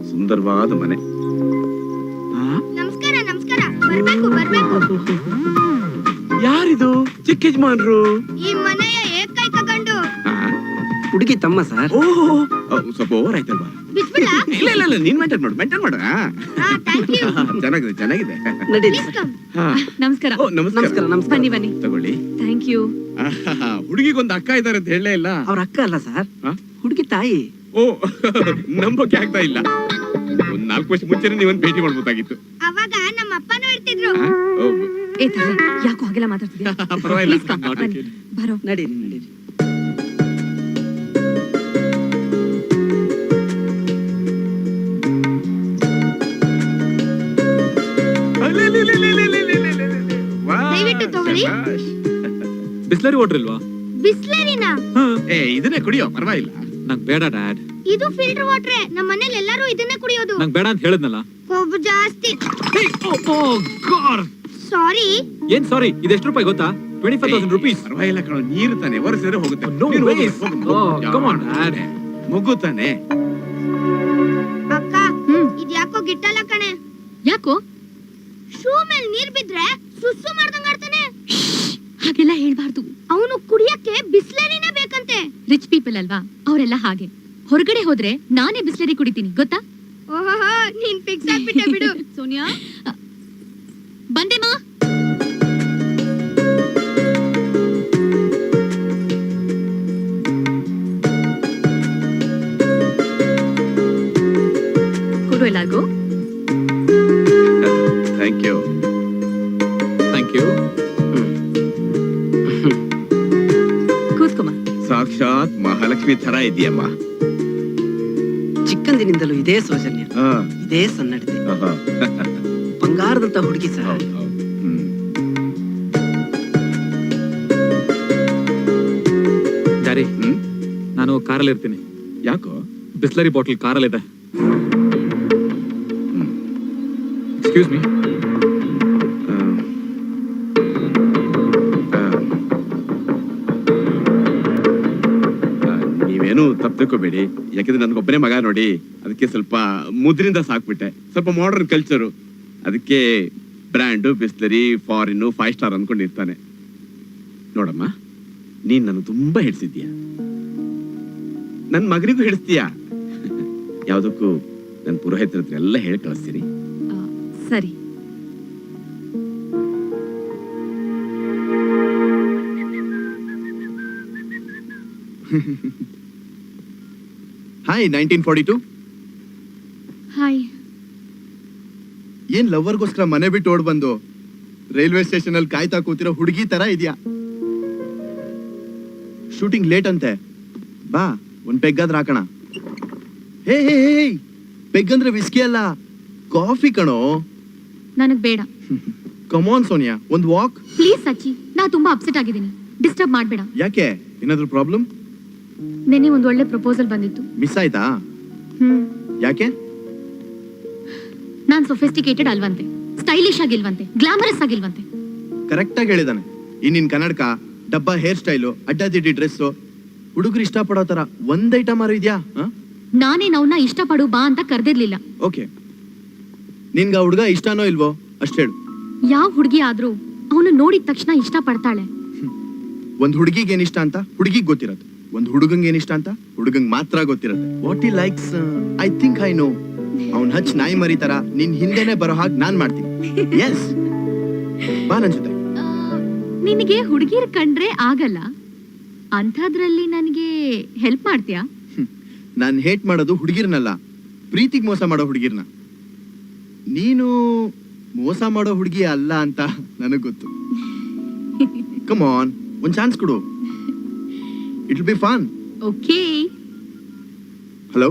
ಸುಂದರವಾದ ಮನೆ. ನಮಸ್ಕಾರ ನಮಸ್ಕಾರ. ಬರ್ಬೇಕು ಬರ್ಬೇಕು. ಯಾರಿದು? ಚಿಕ್ಕ ಯಜಮಾನ್ರು. ಈ ಮನೆಯ ಏಕೈಕ ಗಂಡು. ಹುಡುಗಿ ತಮ್ಮ ಸರ್. ಓಹೋ, ಸ್ವಲ್ಪ ಓವರ್ ಆಯ್ತಲ್ವಾ? ಬಿಟ್ಬಿಡ್ಲಾ? ಇಲ್ಲ ಇಲ್ಲ ಇಲ್ಲ, ನೀನ್ ಮೇಂಟೈನ್ ಮಾಡು. Thank you. ಚೆನ್ನಾಗಿದೆ ಚೆನ್ನಾಗಿದೆ. ನಡೀರಿ. Please come. ನಮಸ್ಕಾರ. ಓ, ನಮಸ್ಕಾರ. ನಮಸ್ಕಾರ ನಮಸ್ಕಾರ. ಬನ್ನಿ ಬನ್ನಿ. ತಗೊಳ್ಳಿ. Thank you. ಹುಡುಗಿಗೊಂದು ಅಕ್ಕ ಇದಾರೆ ಅಂತ ಹೇಳಲೇ ಇಲ್ಲ. ಅವ್ರ ಅಕ್ಕ ಅಲ್ಲ ಸರ್, ಹುಡುಗಿ ತಾಯಿ. ಓ, ನಂಬೋಕೆ ಆಗ್ತಾ ಇಲ್ಲ. ಒಂದ್ 4 ವರ್ಷ ಮುಂಚೆನೆ ನೀವೊಂದು ಭೇಟಿ ಮಾಡ್ಬೋದಾಗಿತ್ತು. ಅವಾಗ ನಮ್ಮ ಅಪ್ಪನೂ ಇರ್ತಿದ್ರು. ಏ ತರ್ಲೆ, ಯಾಕೋ ಹಾಗೆಲ್ಲ ಮಾತಾಡ್ತಿದ್ಯಾ? ಪರವಾಗಿಲ್ಲ. Please come, ಬನ್ನಿ. ಬರೋ. ನಡೀರಿ ನಡೀರಿ. ದಯವಿಟ್ಟು ತಗೊಳ್ಳಿ. ಬಿಸ್ಲರಿ ವಾಟರ್ ಇಲ್ವಾ? ಬಿಸ್ಲರಿನಾ? ಏ, ಇದನ್ನೇ ಕುಡಿಯೋ, ಪರವಾಗಿಲ್ಲ. ನಂಗ್ ಬೇಡ ಡ್ಯಾಡ್. ಇದು ಫಿಲ್ಟರ್ ವಾಟರ್. ನಮ್ಮ ಮನೇಲಿ ಎಲ್ಲರೂ ಇದನ್ನೇ ಕುಡಿಯೋದು. ನಂಗ್ ಬೇಡ ಅಂತ ಹೇಳಿದ್ನಲ್ಲ. ಕೊಬ್ಬು ಜಾಸ್ತಿ. ಸಾರಿ. ಏನ್ ಸಾರಿ? ಇದೆಷ್ಟು ರೂಪಾಯಿ ಗೊತ್ತಾ? 25,000 rupees. ಪರವಾಗಿಲ್ಲ ಕಣೋ, ನೀರು ತಾನೆ ಒರೆಸಿದ್ರೆ ಹೋಗುತ್ತೆ. No ನೀನು ಹೋಗು, ways. ಹೋಗು, Oh, ಹೋಗು. come on, Dad. ಮಗು ತಾನೆ. ಅಕ್ಕ, ಇದ್ಯಾಕೋ ಗಿಟ್ಟಲ್ಲ ಕಣೆ. ಯಾಕೋ? ಶೂ ಮೇಲೆ ನೀರ್ ಬಿದ್ರೆ ಸುಸ್ಸು ಮಾಡ್ದಂಗ ಆಡ್ತಾನೆ. ಹಾಗೆಲ್ಲ ಹೇಳ್ಬಾರ್ದು. ಅವನು ಕುಡಿಯಕ್ಕೆ ಬಿಸ್ಲರಿನೇ ಬೇಕಂತೆ. ರಿಚ್ ಪೀಪಲ್ ಅಲ್ವಾ, ಅವರೆಲ್ಲ ಹಾಗೆ. ಹೊರಗಡೆ ಹೋದ್ರೆ ನಾನೇ ಬಿಸ್ಲರಿ ಕುಡಿತೀನಿ, ಗೊತ್ತಾ? ಓಹೋ, ನೀನ್ ಫಿಕ್ಸ್ ಆಗ್ಬಿಟ್ಟೆ ಬಿಡು. ಸೋನಿಯಾ, ಬಂದೆ ಮಾ. ಕೊಡು ಎಲ್ಲಾರ್ಗೂ. Thank you. Thank you. ಕೂತ್ಕೊಮ್ಮ. ಸಾಕ್ಷಾತ್ ಮಹಾಲಕ್ಷ್ಮಿ ತರ ಇದೆಯಮ್ಮ. ಚಿಕ್ಕಂದಿನಿಂದಲೂ ಇದೇ ಸೌಜನ್ಯ, ಇದೇ ಸನ್ನಡತೆ. ಬಂಗಾರದಂತ ಹುಡುಗಿ ಸರ್. ಡ್ಯಾಡಿ, ನಾನು ಕಾರಲ್ಲಿ ಇರ್ತೀನಿ. ಯಾಕೋ? ಬಿಸ್ಲರಿ ಬಾಟಲ್ ಕಾರಲ್ಲಿದೆ. Excuse me. ನೀವೇನು ತಪ್ಪು ತಿಳ್ಕೋಬೇಡಿ, ಯಾಕಂದ್ರೆ ನನ್ಗೊಬ್ಬನೇ ಮಗ ನೋಡಿ, ಅದಕ್ಕೆ ಸ್ವಲ್ಪ ಮುದ್ರಿಂದ ಸಾಕ್ಬಿಟ್ಟೆ. ಸ್ವಲ್ಪ ಮಾಡರ್ನ್ ಕಲ್ಚರು, ಅದಕ್ಕೆ ಬ್ರ್ಯಾಂಡು, ಬಿಸ್ಲರಿ, ಫಾರಿನ್, 5 ಸ್ಟಾರ್ ಅನ್ಕೊಂಡಿರ್ತಾನೆ. ನೋಡಮ್ಮ, ನೀನ್ ನಾನು ತುಂಬಾ ಹಿಡ್ಸಿದ್ಯಾ, ನನ್ ಮಗನಿಗೂ ಹಿಡಿಸ್ತೀಯಾ. ಯಾವ್ದಕ್ಕೂ ನನ್ ಪುರೋಹಿತರ ಹತ್ರ ಎಲ್ಲ ಹೇಳಿ ಕಳಿಸ್ತೀನಿ. ಸರಿ. ಹಾಯ್ 1942. ಹಾಯ್. ಏನ್ ಲವ್ವರ್ಗೋಸ್ಕರ ಮನೆ ಬಿಟ್ಟು ಓಡ್ ಬಂದು ರೈಲ್ವೆ ಸ್ಟೇಷನ್ ಅಲ್ಲಿ ಕಾಯ್ತಾ ಕೂತಿರೋ ಹುಡುಗಿ ತರ ಇದೆಯಾ? ಶೂಟಿಂಗ್ ಲೇಟ್ ಅಂತೆ, ಬಾ ಒಂದ್ ಪೆಗ್ಗಾದ್ರ ಹಾಕೋಣ. ಹೇ ಹೇ ಹೇ, ಪೆಗ್ ಅಂದ್ರೆ ವಿಸ್ಕಿ ಅಲ್ಲ, ಕಾಫಿ ಕಣೋ. ನನಗ್ ಬೇಡ. ಕಮಾನ್ ಸೋನಿಯಾ, ಒಂದ್ ವಾಕ್ ಪ್ಲೀಸ್ ಸಚ್ಚಿ, ನಾ ತುಂಬಾ ಅಪ್ಸೆಟ್ ಆಗಿದ್ದೀನಿ. ಡಿಸ್ಟರ್ಬ್ ಮಾಡ್ಬೇಡ. ಯಾಕೆ, ಏನಾದ್ರು ಪ್ರಾಬ್ಲಮ್? ನೆನ್ನೆ ಒಂದ್ ಒಳ್ಳೆ ಪ್ರಪೋಸಲ್ ಬಂದಿತ್ತು. ಮಿಸ್ ಆಯ್ತಾ? ಯಾಕೆ? ನಾನ್ ಸೊಫಿಸ್ಟಿಕೇಟೆಡ್ ಅಲ್ವಂತೆ, ಸ್ಟೈಲಿಶ್ ಆಗಿಲ್ವಂತೆ, ಗ್ಲಾಮರಸ್ ಆಗಿಲ್ವಂತೆ. ಕರೆಕ್ಟ್ ಆಗಿ ಹೇಳಿದಾನೆ. ಇನ್ನಿನ್ ಕನ್ನಡಕ, ಡಬ್ಬಾ ಹೇರ್ ಸ್ಟೈಲು, ಅಡ್ಡಾದಿಡ್ಡಿ ಡ್ರೆಸ್, ಹುಡುಗರು ಇಷ್ಟ ಪಡೋ ತರ ಒಂದ್ ಐಟಮ್ ಆರು ಇದ್ಯಾ? ನಾನೇ ನಾವ್ನ ಇಷ್ಟಪಡು ಬಾ ಅಂತ ಕರ್ದಿರ್ಲಿಲ್ಲ. ಓಕೆ, ನಿನ್ಗ ಹುಡುಗ ಇಷ್ಟನೋ ಇಲ್ವೋ ಅಷ್ಟ್ ಹೇಳು. ಯಾವ ಹುಡುಗಿ ಆದ್ರೂ ಅವನು ನೋಡಿದ ತಕ್ಷಣ ಇಷ್ಟ ಪಡ್ತಾಳೆ. ಒಂದ್ ಹುಡುಗಿಗೆ ಏನಿಷ್ಟ ಅಂತ ಹುಡುಗಿಗ್ ಗೊತ್ತಿರತ್ತೆ, ಒಂದ್ ಹುಡುಗಂಗ್ ಏನಿಷ್ಟ ಅಂತ ಹುಡುಗಂಗ್ ಮಾತ್ರ ಗೊತ್ತಿರತ್ತೆ. What he likes, I think I know. ಅವ್ನ್ ಹಚ್ ನಾಯಿ ಮರಿ ತರ ನಿನ್ ಹಿಂದೆನೆ ಬರೋ ಹಾಗೆ ನಾನ್ ಮಾಡ್ತೀನಿ. ಎಸ್, ಬಾ ನನ್ ಜೊತೆ. ನಿನಗೆ ಹುಡುಗಿರ್ ಕಂಡ್ರೆ ಆಗಲ್ಲ, ಅಂಥದ್ರಲ್ಲಿ ನನಗೆ ಹೆಲ್ಪ್ ಮಾಡ್ತೀಯಾ? ನಾನ್ ಹೇಟ್ ಮಾಡೋದು ಹುಡುಗಿರ್ನಲ್ಲ, ಪ್ರೀತಿಗ್ ಮೋಸ ಮಾಡೋ ಹುಡುಗಿರ್ನ. ನೀನು ಮೋಸ ಮಾಡೋ ಹುಡುಗಿ ಅಲ್ಲ ಅಂತ ನನಗ್ ಗೊತ್ತು. ಕಮ್ ಆನ್, ಒಂದ್ ಚಾನ್ಸ್ ಕೊಡು. It will be fun. Okay. Hello,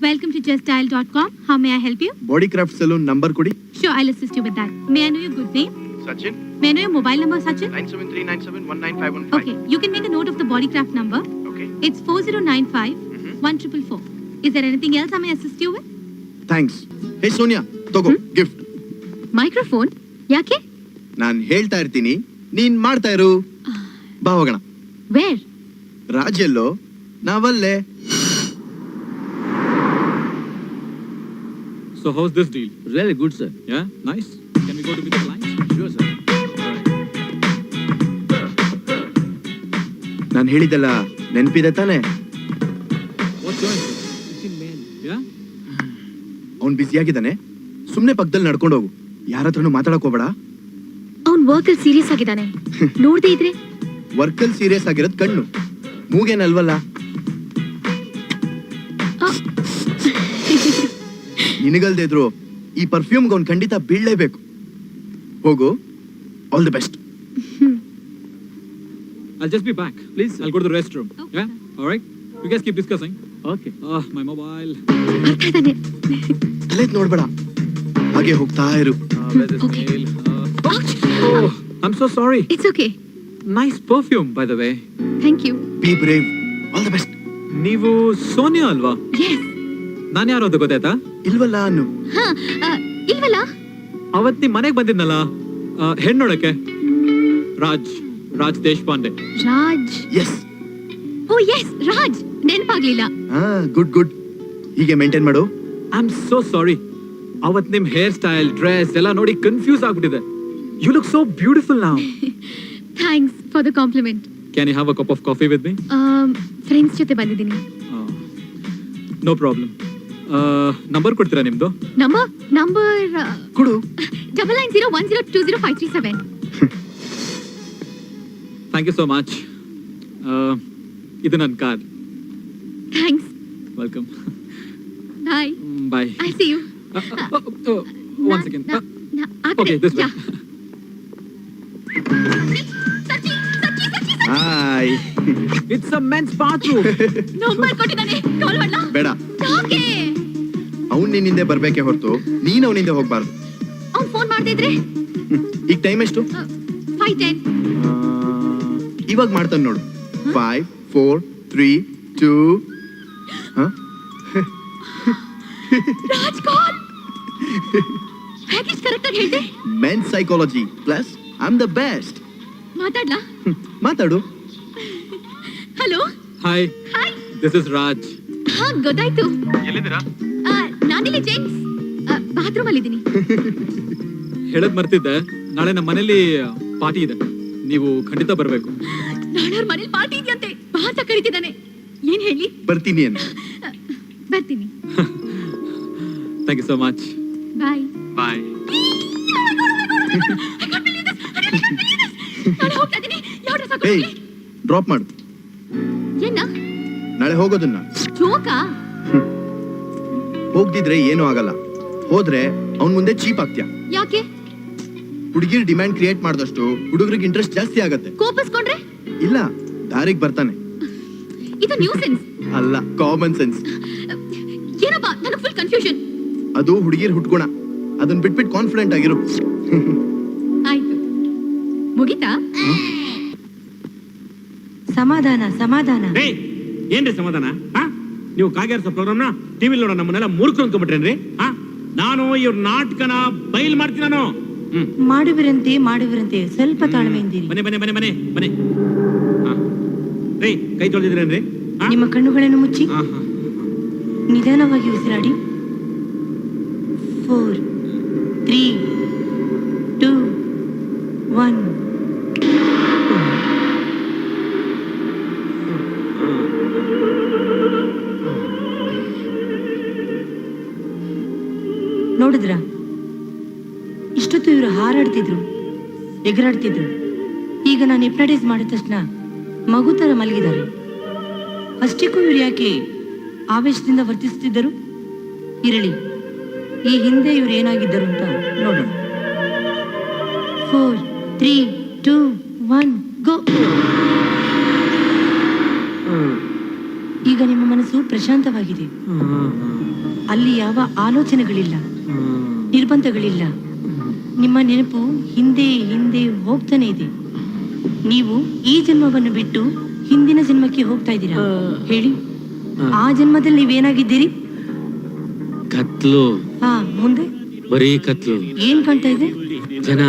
welcome to juststyle.com. How may I help you? Body craft salon number ಕೊಡಿ. Sure, I'll assist you with that. May I know your good name? Sachin. May I know your mobile number, Sachin? 973971951. Okay, you can make a note of the bodycraft number. Okay. It's 4095-1444. Is there anything else I may assist you with? Thanks. Hey Sonia, ತಗೋ gift. Microphone ಯಾಕೆ? ನಾನ್ ಹೇಳ್ತಾ ಇರ್ತೀನಿ, ನೀನ್ ಮಾಡ್ತಾ ಇರು. ಬಾ ಹೋಗೋಣ. Wear? ರಾಜ್ಯಲ್ಲೋ, ನಾವಲ್ಲೇ. So how's this deal? Really good, sir. Yeah, nice. Can we go to meet the client? Sure, sir. ನಾನು ಹೇಳಿದ್ದೆಲ್ಲ ನೆನಪಿದೆ ತಾನೆ? What's going on? Yeah? ಅವ್ನು ಬ್ಯುಸಿಯಾಗಿದ್ದಾನೆ, ಸುಮ್ಮನೆ ಪಕ್ಕದಲ್ಲಿ ನಡ್ಕೊಂಡು ಹೋಗು, ಯಾರ ಹತ್ರನೂ ಮಾತಾಡಕ್ ಹೋಗ್ಬೇಡ. ಅವ್ನ್ ವರ್ಕ್ ಅಲ್ಲಿ ಸೀರಿಯಸ್ ಆಗಿದ್ದಾನೆ. ನೋಡ್ದೇ ಇದ್ರೆ ವರ್ಕಲ್ ಸೀರಿಯಸ್ ಆಗಿರೋದ್ ಕಣ್ಣು, ಮೂಗೇನಲ್ವಲ್ಲ. ನಿನಗಲ್ದೇ ಇದ್ರು ಈ ಪರ್ಫ್ಯೂಮ್ಗೆ ಅವ್ನು ಖಂಡಿತ ಬೀಳಲೇಬೇಕು. ಹೋಗು, all the best. I'll just be back. Please, I'll go to the restroom. Okay. Yeah? All right? You guys keep discussing. Okay. My mobile. ಬರ್ತಾ ಇದ್ದಾನೆ. ತಲೆದ್ ನೋಡ್ಬೇಡ, ಹಾಗೆ ಹೋಗ್ತಾ ಇರು. Where's this Okay. mail? Oh, I'm so sorry. It's okay. Nice perfume, by the way. Thank you. Be brave, all the best. ನೀವು ಸೋನಿಯಾ ಅಲ್ವಾ? S. ನಾನು ಯಾರು ಅಂತ ಗೊತ್ತಾಯ್ತಾ? ಇಲ್ವಲ್ಲ ಅನ್ನು. ಹಾ, ಇಲ್ವಲ್ಲ? ಅವತ್ ನಿಮ್ ಮನೆಗ್ ಬಂದಿದ್ನಲ್ಲ ಹೆಣ್ಣೊಳಕ್ಕೆ. Raj Deshpande. Raj. Yes. Oh yes, Raj. ನೆನಪಾಗ್ಲಿಲ್ಲ. ಗುಡ್ ಗುಡ್, ಹೀಗೆ ಮೇಂಟೈನ್ ಮಾಡು. I am so sorry. ಅವತ್ ನಿಮ್ ಹೇರ್ ಸ್ಟೈಲ್, ಡ್ರೆಸ್ ಎಲ್ಲ ನೋಡಿ ಕನ್ಫ್ಯೂಸ್ ಆಗ್ಬಿಟ್ಟಿದೆ. You look so beautiful now. Thanks for the compliment. Can you have a cup of coffee with me? Friends ಜೊತೆ ಬಂದಿದ್ದೀನಿ. No problem. ನಂಬರ್ ಕೊಡ್ತೀರಾ ನಿಮ್ದು? ನಂಬರ್ ಕೊಡು. 9901020537. Thank you so much. ಇದು ನನ್ನ card. Thanks. Welcome. Bye. Bye. I see you. One second. Okay, this way. Hi. It's a men's bathroom. Number ಕೊಟ್ಟಿದ್ದಾನೆ. Call ಮಾಡ್ಲಾ? ಬೇಡ, ಯಾಕೆ? ಅವ್ನು ನಿನ್ನಿಂದೆ ಬರ್ಬೇಕೆ ಹೊರತು ನೀನ್ ಅವನಿಂದ ಹೋಗ್ಬಾರ್ದು. ಅವ್ನು ಫೋನ್ ಮಾಡ್ತಿದ್ರೆ ಈಗ ಟೈಮ್ ಎಷ್ಟು? 5:10. ಇವಾಗ ಮಾಡ್ತಾನೆ ನೋಡು. 5 4 3 2. ರಾಜ್ ಕಾಲ್. ಹೇಗೆ ಕರೆಕ್ಟ್ ಆಗಿ ಹೇಳ್ದೆ? Men psychology plus I am the best. ಮಾತಾಡ್ಲಾ? ಮಾತಾಡು. Hello. Hi, hi. this is Raj. ಹಾ, ಗೊತ್ತಾಯ್ತು. ಎಲ್ಲಿದ್ದೀರಾ? ನಾನಿಲ್ಲಿ ಜೇಮ್ಸ್ ಬಾತ್ರೂಮ್ ಅಲ್ಲಿ ಇದ್ದೀನಿ. ಹೇಳದ್ ಮರ್ತಿದ್ದೆ, ನಾಳೆ ನಮ್ಮ ಮನೇಲಿ ಪಾರ್ಟಿ ಇದೆ, ನೀವು ಖಂಡಿತ ಬರ್ಬೇಕು. ನಾಳೆ ಅವ್ರ ಮನೇಲಿ ಪಾರ್ಟಿ ಇದೆಯಂತೆ, ಬಾ ಅಂತ ಕರೀತಿದ್ದಾನೆ. ಏನ್ ಹೇಳಿ? ಬರ್ತೀನಿ ಅಂತ. ಬರ್ತೀನಿ. Thank you so much. Bye. Bye. ನಾನು ಹೋಗ್ತಾ ಇದ್ದೀನಿ. ಯಾವ ಡ್ರೆಸ್ ಏಯ್, ಹಾಕೊಳ್ಳಿ? ಡ್ರಾಪ್ ಮಾಡು. ಏನ? ನಾಳೆ ಹೋಗೋದನ್ನ. ಜೋಕಾ? ಹೋಗ್ದಿದ್ರೆ ಏನೂ ಆಗಲ್ಲ, ಹೋದ್ರೆ ಅವ್ನ್ ಮುಂದೆ ಚೀಪ್ ಆಗ್ತೀಯ. ಯಾಕೆ? ಹುಡುಗಿರ್ ಡಿಮ್ಯಾಂಡ್ ಕ್ರಿಯೇಟ್ ಮಾಡಿದಷ್ಟು ಹುಡುಗರಿಗೆ ಇಂಟ್ರೆಸ್ಟ್ ಜಾಸ್ತಿ ಆಗತ್ತೆ. ಕೋಪಿಸ್ಕೊಂಡ್ರೆ? ಇಲ್ಲ, ದಾರಿಗೆ ಬರ್ತಾನೆ. ಇದು ನ್ಯೂಸೆನ್ಸ್ ಅಲ್ಲ, ಕಾಮನ್ ಸೆನ್ಸ್. ಏನಪ್ಪ, ನನಗೆ ಫುಲ್ ಕನ್ಫ್ಯೂಷನ್. ಅದು ಹುಡುಗಿರ್ ಹುಟ್ಗುಣ, ಅದನ್ನ ಬಿಟ್ಬಿಟ್ಟು ಕಾನ್ಫಿಡೆಂಟ್ ಆಗಿರು. ಆಯ್ತು, ಮುಗಿತಾ? ಸಮಾಧಾನ. ಏನ್ರಿ ಸಮಾಧಾನ? ನೀವು ಕಾಗೇರಿಸೋ ಪ್ರೋಗ್ರಾಮ್ನ ಟಿವಿಲಿ ನೋಡೋ ನಮ್ಮನ್ನೆಲ್ಲ ಮೂರ್ಖರು ಅಂದ್ಕೊಂಡ್ಬಿಟ್ರೇನ್ರಿ? ನಾನು ಇವ್ರ ನಾಟಕನ ಬಯಲ್ ಮಾಡ್ತೀನಿ ನಾನು. ಮಾಡುವಿರಂತೆ ಸ್ವಲ್ಪ ತಾಳ್ಮೆಯಿಂದಿರಿ. ಬನ್ನಿ. ರೀ, ಕೈ ತೊಳೆದಿದ್ರೇನ್ರಿ? ನಿಮ್ಮ ಕಣ್ಣುಗಳನ್ನು ಮುಚ್ಚಿ ನಿಧಾನವಾಗಿ ಉಸಿರಾಡಿ. 4 3 2 1. ನೋಡಿದ್ರ, ಇಷ್ಟೊತ್ತು ಇವರು ಹಾರಾಡ್ತಿದ್ರು, ಎಗರಾಡ್ತಿದ್ರು. ಈಗ ನಾನು ಹಿಪ್ನಟೈಸ್ ಮಾಡಿದ ತಕ್ಷಣ ಮಗು ತರ ಮಲಗಿದ್ದಾರೆ. ಅಷ್ಟಕ್ಕೂ ಇವ್ರು ಯಾಕೆ ಆವೇಶದಿಂದ ವರ್ತಿಸುತ್ತಿದ್ದರು? ಇರಲಿ, ಈ ಹಿಂದೆ ಇವ್ರು ಏನಾಗಿದ್ದರು ಅಂತ ನೋಡೋಣ. 4 3 2 1 ಗೋ. ಈಗ ನಿಮ್ಮ ಮನಸ್ಸು ಪ್ರಶಾಂತವಾಗಿದೆ. ಅಲ್ಲಿ ಯಾವ ಆಲೋಚನೆಗಳಿಲ್ಲ, ನಿರ್ಬಂಧಗಳಿಲ್ಲ. ನಿಮ್ಮ ನೆನಪು ಹಿಂದೆ ಹೋಗ್ತಾನೆ ಇದೆ. ನೀವು ಈ ಜನ್ಮವನ್ನು ಬಿಟ್ಟು ಹಿಂದಿನ ಜನ್ಮಕ್ಕೆ ಹೋಗ್ತಾ ಇದ್ದೀರಾ. ಹೇಳಿ, ಆ ಜನ್ಮದಲ್ಲಿ ನೀವೇನಾಗಿದ್ದೀರಿ? ಕತ್ಲು. ಮುಂದೆ ಬರೀ ಕತ್ಲು. ಏನ್ ಕಾಣ್ತಾ ಇದೆ? ಜನ.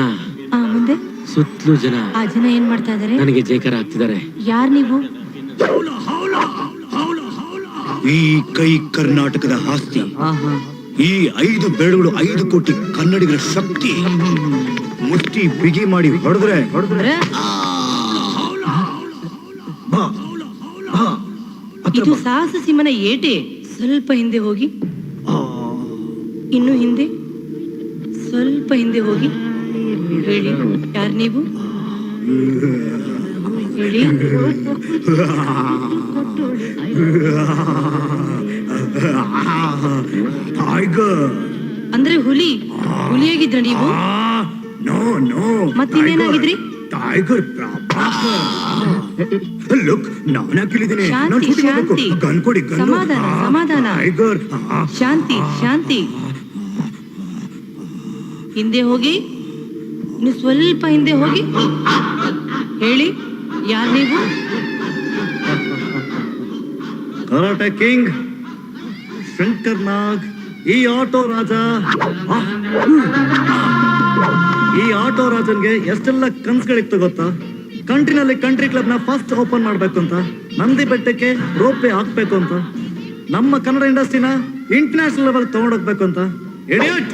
ಮುಂದೆ ಸುತ್ತಲೂ ಜನ. ಆ ಜನ ಏನ್ ಮಾಡ್ತಾ ಇದಾರೆ? ನನಗೆ ಜೇಕರ ಆಗ್ತಿದ್ದಾರೆ. ಯಾರ್ ನೀವು? ಈ ಕೈ ಕರ್ನಾಟಕದ ಆಸ್ತಿ. ಈ 5 ಬೆರಳುಗಳು 5 ಕೋಟಿ ಕನ್ನಡಿಗರ ಶಕ್ತಿ. ಮುಷ್ಟಿ ಬಿಗಿ ಮಾಡಿ ಹೊಡೆದ್ರೆ ಬಾ, ಬಾ, ಹತ್ರ ಇದು ಬಾ. ಸಾಹಸ ಸಿಂಹನ ಏಟೆ. ಸ್ವಲ್ಪ ಹಿಂದೆ ಹೋಗಿ, ಇನ್ನು ಹಿಂದೆ, ಸ್ವಲ್ಪ ಹಿಂದೆ ಹೋಗಿ. ಹೇಳಿ, ಯಾರು ನೀವು? ಹೇಳಿ. ಟೈಗರ್. ಅಂದ್ರೆ ಹುಲಿಯಾಗಿದ್ರ ನೀವು? No no. ಮತ್ತಿನ್ನೇನಾಗಿದ್ರಿ? ಟೈಗರ್ ಲುಕ್, ನಾನ ಕೇಳಿದ್ದೀನಿ. ಶಾಂತಿ, ಶಾಂತಿ. ಗನ್ ಕೊಡಿ, ಗನ್. ಸಮಾಧಾನ, ಸಮಾಧಾನ. ಟೈಗರ್. ಶಾಂತಿ, ಶಾಂತಿ. ಹಿಂದೆ ಹೋಗಿ, ಇನ್ನು ಸ್ವಲ್ಪ ಹಿಂದೆ ಹೋಗಿ. ಹೇಳಿ, ಯಾರು ನೀವು? ಕರಾಟೆ ಕಿಂಗ್ ಶಂಕರ್ ನಾಗ್, ಈ ಆಟೋ ರಾಜ. ಈ ಆಟೋ ರಾಜನ್ಗೆ ಎಷ್ಟೆಲ್ಲ ಕನ್ಸುಗಳಿತ್ತು ಗೊತ್ತಾ? ಕಂಟ್ರಿನಲ್ಲಿ ಕಂಟ್ರಿ ಕ್ಲಬ್ ನ ಫಸ್ಟ್ ಓಪನ್ ಮಾಡ್ಬೇಕು ಅಂತ, ನಂದಿ ಬೆಟ್ಟಕ್ಕೆ ರೋಪ್ ವೇ ಹಾಕ್ಬೇಕು ಅಂತ, ನಮ್ಮ ಕನ್ನಡ ಇಂಡಸ್ಟ್ರಿನ ಇಂಟರ್ನ್ಯಾಷನಲ್ ಲೆವೆಲ್ ತಗೊಂಡೋಗ್ಬೇಕು ಅಂತ. ಇಡಿಯಟ್!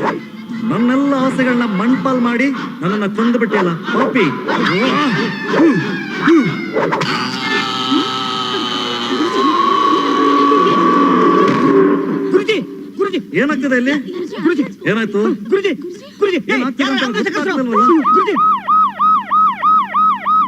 ನನ್ನೆಲ್ಲ ಆಸೆಗಳನ್ನ ಮಣ್ಪಾಲ್ ಮಾಡಿ ನನ್ನನ್ನ ಕೊಂದು ಬಿಟ್ಟಿಲ್ಲ ಪಾಪಿ. ಗುರುಜಿ ಗುರುಜಿ ಏನಾಗ್ತದೆ ಇಲ್ಲಿ? ಗುರುಜಿ ಏನಾಯ್ತು? ಗುರುಜಿ ಗುರುಜಿ ಏನಾಗ್ತಿದೆ ಅಂತ ಯಾರೋ ಆಕಾಶ ಕಳ್ಸ್ರು. ಗೊತ್ತಾಗ್ತಿಲ್ವಲ್ಲ? ಗುರುಜಿ